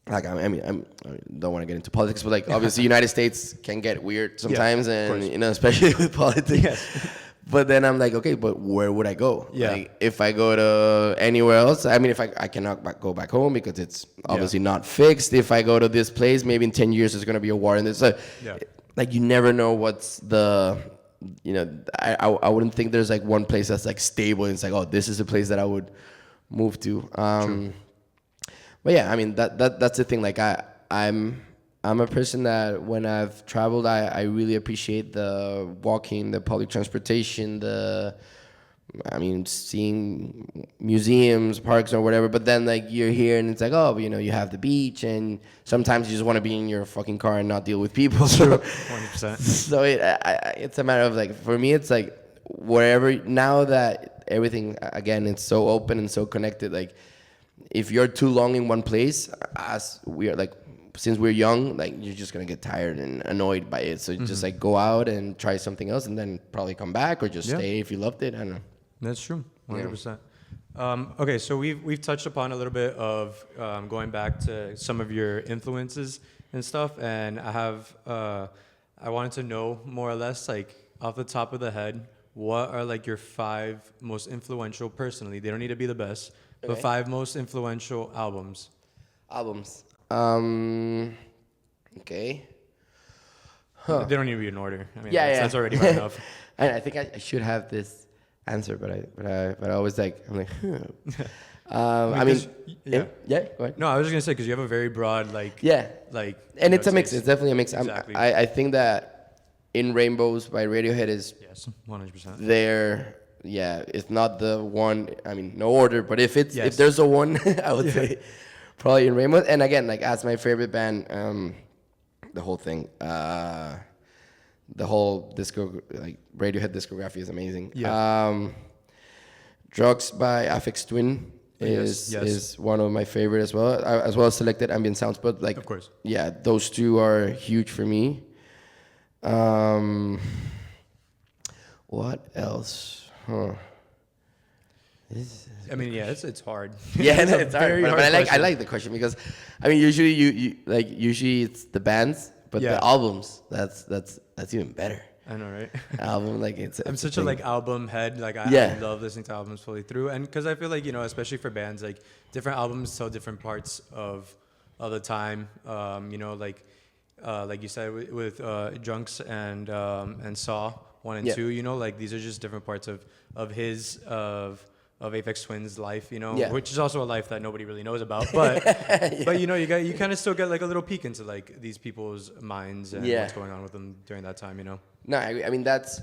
Speaker 2: don't want to get into politics, but obviously United States can get weird sometimes, and especially with politics. Yes. But then I'm like, okay, but where would I go? Yeah. If I go to anywhere else, if I cannot go back home because it's obviously not fixed. If I go to this place, maybe in 10 years there's going to be a war in this. You never know what's the. I wouldn't think there's one place that's stable and it's oh, this is a place that I would move to. But yeah, I mean that's the thing. Like I'm a person that when I've traveled, I really appreciate the walking, the public transportation, seeing museums, parks, or whatever. But then like you're here and it's like, oh, you know, you have the beach, and sometimes you just want to be in your fucking car and not deal with people. So
Speaker 1: 100%.
Speaker 2: so it's a matter of like, for me, it's like wherever, now that everything again it's so open and so connected, like if you're too long in one place, as we are like, since we're young, like you're just gonna get tired and annoyed by it. So just like go out and try something else, and then probably come back or just stay if you loved it. I don't know.
Speaker 1: That's true, 100%. Okay, so we've touched upon a little bit of going back to some of your influences and stuff, and I wanted to know more or less, like off the top of the head, what are like your 5 most influential, personally, they don't need to be the best, but 5 most influential albums.
Speaker 2: Okay.
Speaker 1: They don't need to be in order. I mean,
Speaker 2: Yeah.
Speaker 1: that's already hard enough.
Speaker 2: I think I should have this answer, but I always like, I'm like, I mean,
Speaker 1: yeah.
Speaker 2: Go ahead.
Speaker 1: No, I was just gonna say, because you have a very broad, like, like,
Speaker 2: and it's a mix.
Speaker 1: taste.
Speaker 2: It's definitely a mix.
Speaker 1: Exactly.
Speaker 2: I think that In Rainbows by Radiohead is
Speaker 1: 100%.
Speaker 2: there. Yeah, it's not the one. I mean, no order, but if if there's a one, I would say probably In Rainbows. And again, like as my favorite band, the whole thing, the whole like Radiohead discography is amazing.
Speaker 1: Yeah.
Speaker 2: Drugs by Aphex Twin is one of my favorite as well as Selected Ambient Sounds. But like,
Speaker 1: of course,
Speaker 2: yeah, those 2 are huge for me. What else?
Speaker 1: I mean, it's hard.
Speaker 2: Yeah,
Speaker 1: It's
Speaker 2: it's hard. But I like the question, because I mean usually usually it's the bands, but the albums that's even better.
Speaker 1: I know, right?
Speaker 2: Album, like I'm
Speaker 1: such a like album head. Like I love listening to albums fully through, and because I feel like, you know, especially for bands, like different albums tell different parts of the time. You know, like you said with Drunks and Saw 1 and 2. You know, like these are just different parts of Aphex Twin's life, you know, which is also a life that nobody really knows about. But but you know, you kind of still get like a little peek into like these people's minds and what's going on with them during that time, you know.
Speaker 2: No, I mean that's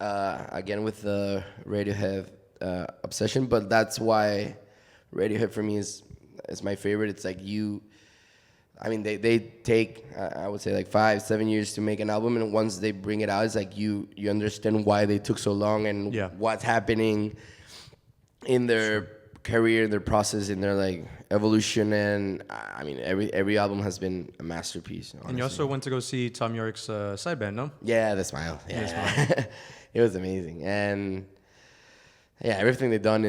Speaker 2: again with the Radiohead obsession, but that's why Radiohead for me is my favorite. It's like I mean they take I would say like 5-7 years to make an album, and once they bring it out, it's like you understand why they took so long and what's happening in their career, in their process, in their like evolution. And I mean every album has been a masterpiece, honestly.
Speaker 1: And you also went to go see Tom York's side band, no?
Speaker 2: Yeah, The Smile. Yeah. It was amazing. And yeah, everything they've done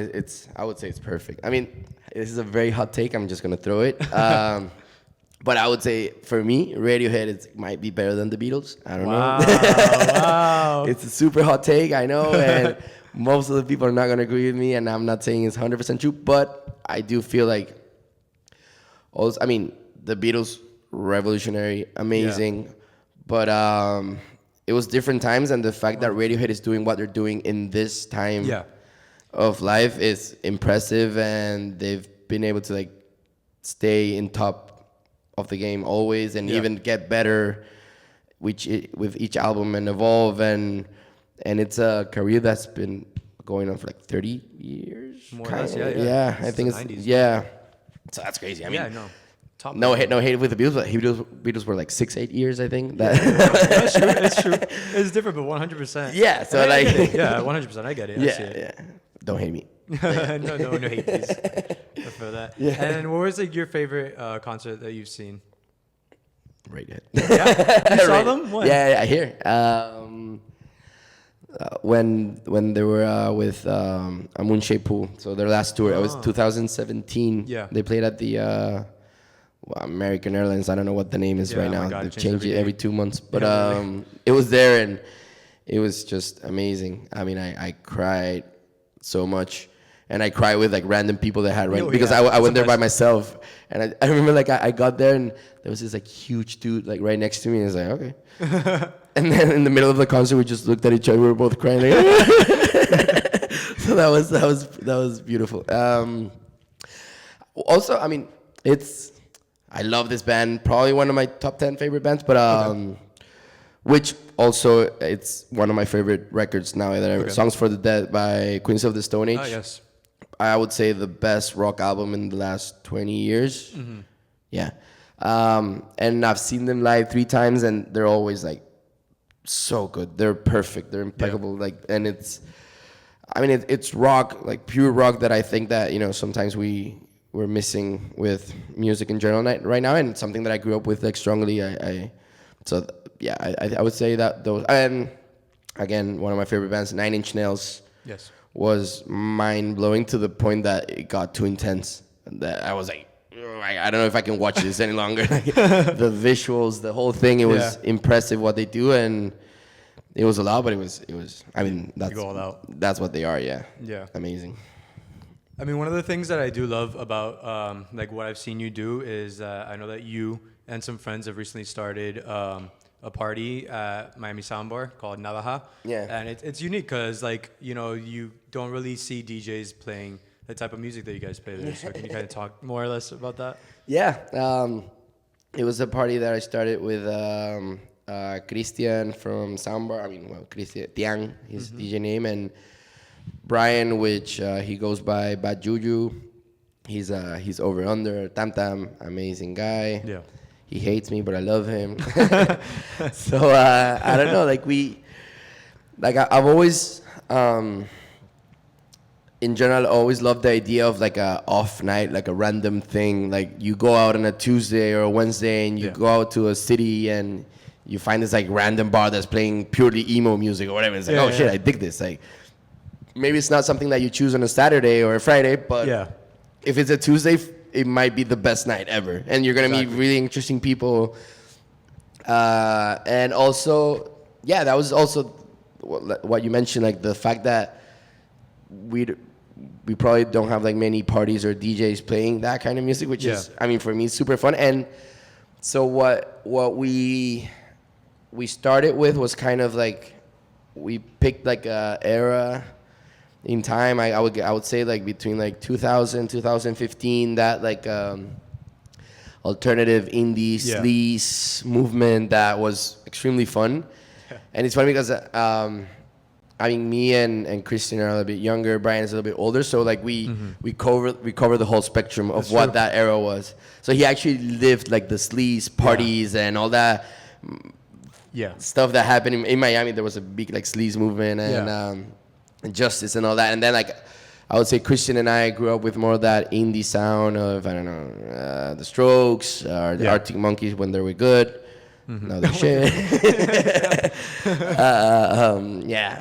Speaker 2: I would say it's perfect. I mean, this is a very hot take, I'm just gonna throw it. But I would say for me, Radiohead might be better than the Beatles. I don't know. Wow. It's a super hot take, I know, and most of the people are not going to agree with me, and I'm not saying it's 100% true, but I do feel like, also, I mean, the Beatles, revolutionary, amazing, but it was different times, and the fact that Radiohead is doing what they're doing in this time of life is impressive, and they've been able to like stay in top of the game always, and even get better with each album and evolve, and it's a career that's been going on for like 30 years.
Speaker 1: More or less,
Speaker 2: yeah. I think it's
Speaker 1: 90s.
Speaker 2: So that's crazy. I mean,
Speaker 1: no
Speaker 2: hate with the Beatles, but Beatles were like 6-8 years, I think.
Speaker 1: That's true. It's true. It's different, but 100%.
Speaker 2: Yeah. So
Speaker 1: I
Speaker 2: like,
Speaker 1: 100%. I get it.
Speaker 2: Yeah. Don't hate me.
Speaker 1: no hate, please. I feel that. Yeah. And what was like your favorite concert that you've seen?
Speaker 2: Radiohead.
Speaker 1: Yeah, you saw them? When?
Speaker 2: Yeah, I hear. When they were with Amun Pool, so their last tour, it was 2017.
Speaker 1: Yeah.
Speaker 2: They played at the American Airlines. I don't know what the name is right now. They change it every 2 months, but it was there, and it was just amazing. I mean, I cried so much. And I cried with like random people that had because I went there by myself, and I remember like I got there and there was this like huge dude like right next to me, and I was like, okay. And then in the middle of the concert, we just looked at each other. We were both crying. Like, so that was beautiful. Also, I mean, I love this band. Probably one of my top 10 favorite bands, but which also it's one of my favorite records now. Songs for the Dead by Queens of the Stone Age.
Speaker 1: Oh, yes.
Speaker 2: I would say the best rock album in the last 20 years. Mm-hmm. Yeah. And I've seen them live 3 times, and they're always like so good. They're perfect. They're impeccable. Like, and it's rock, like pure rock that I think that, sometimes we're missing with music in general right now, and it's something that I grew up with like strongly. I would say that those, and again, one of my favorite bands, 9 Inch Nails.
Speaker 1: Yes.
Speaker 2: Was mind-blowing to the point that it got too intense. That I was like, I don't know if I can watch this any longer. The visuals, the whole thing, it was impressive what they do, and it was a lot, but it was. I mean, that's what they are. Yeah.
Speaker 1: Yeah.
Speaker 2: Amazing.
Speaker 1: I mean, one of the things that I do love about like what I've seen you do is I know that you and some friends have recently started a party at Miami Soundbar called Navaja.
Speaker 2: Yeah.
Speaker 1: And it's unique because, like, you don't really see DJs playing the type of music that you guys play there. So can you kind of talk more or less about that?
Speaker 2: Yeah. It was a party that I started with Christian from Soundbar. Christian Tiang, his DJ name, and Brian, which he goes by Bad Juju. He's over under Tam Tam, amazing guy.
Speaker 1: Yeah.
Speaker 2: He hates me, but I love him. So I don't know. I've always, in general, always loved the idea of like a off night, like a random thing. Like you go out on a Tuesday or a Wednesday, and you go out to a city, and you find this like random bar that's playing purely emo music or whatever. It's like, shit, I dig this. Like maybe it's not something that you choose on a Saturday or a Friday, but if it's a Tuesday, it might be the best night ever, and you're gonna meet really interesting people. And also, that was also what you mentioned, like the fact that we probably don't have like many parties or DJs playing that kind of music, which is, for me, super fun. And so what we started with was kind of like we picked like a era in time. I would say like between like 2000 2015, that like alternative indie sleaze movement that was extremely fun. And it's funny because me and Christian are a little bit younger, Brian is a little bit older, so like we cover the whole spectrum of what that era was. So he actually lived like the sleaze parties and all that stuff that happened in Miami. There was a big like sleaze movement and Justice and all that. And then like I would say Christian and I grew up with more of that indie sound of, I don't know, the Strokes or the Arctic Monkeys when they were good. No, they're shit.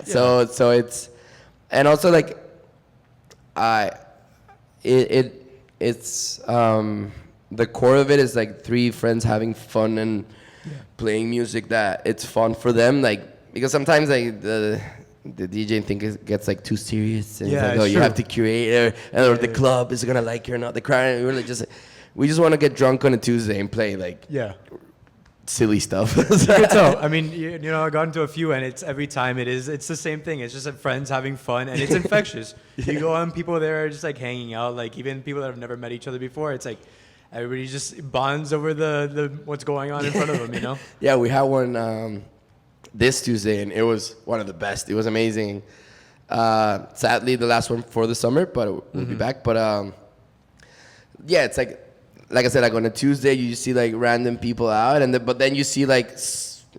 Speaker 2: So it's, and also like it's the core of it is like 3 friends having fun and playing music that it's fun for them, like, because sometimes like the DJ thing gets like too serious, and it's like, you have to curate, or the club is gonna like you or not. The crowd, we just want to get drunk on a Tuesday and play like silly stuff.
Speaker 1: I mean, I got into a few, and it's every time it's the same thing. It's just friends having fun, and it's infectious. You go on, people there are just like hanging out, like even people that have never met each other before. It's like everybody just bonds over the what's going on in front of them.
Speaker 2: Yeah, we had one this Tuesday, and it was one of the best. It was amazing. Sadly, the last one for the summer, but we'll be back. But it's like I said, like on a Tuesday, you see like random people out, but then you see like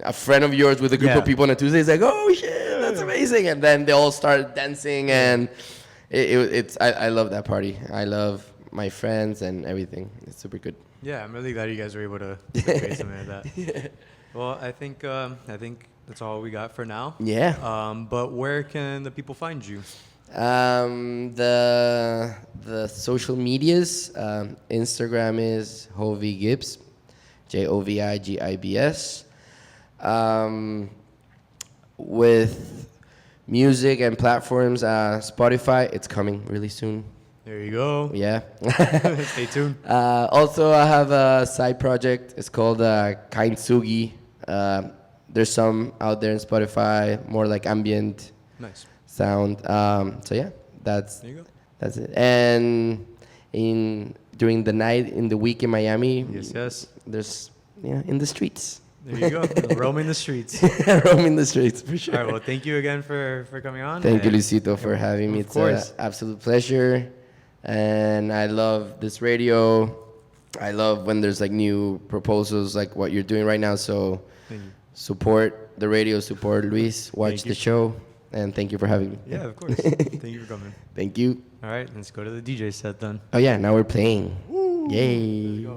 Speaker 2: a friend of yours with a group of people on a Tuesday. It's like, oh shit, that's amazing, and then they all start dancing, and I love that party. I love my friends and everything. It's super good.
Speaker 1: Yeah, I'm really glad you guys were able to create something like that. Well, I think that's all we got for now.
Speaker 2: Yeah.
Speaker 1: But where can the people find you?
Speaker 2: The social medias. Instagram is Jovigibs, Jovigibs. With music and platforms, Spotify, it's coming really soon.
Speaker 1: There you go.
Speaker 2: Yeah.
Speaker 1: Stay tuned.
Speaker 2: Also, I have a side project. It's called Kaintsugi. There's some out there in Spotify, more like ambient sound. So yeah, that's it. And during the night in the week in Miami.
Speaker 1: Yes.
Speaker 2: There's in the streets.
Speaker 1: There you go. Roaming the streets.
Speaker 2: Roaming the streets for sure.
Speaker 1: All right. Well, thank you again for coming on.
Speaker 2: Thank you, Luisito, for having me. It's an absolute pleasure. And I love this radio. I love when there's like new proposals like what you're doing right now. So support the radio, support Luis, watch the show. And thank you for having me.
Speaker 1: Yeah, of course. Thank you for coming.
Speaker 2: Thank you.
Speaker 1: All right, let's go to the DJ set then.
Speaker 2: Oh, yeah, now we're playing. Woo! Yay.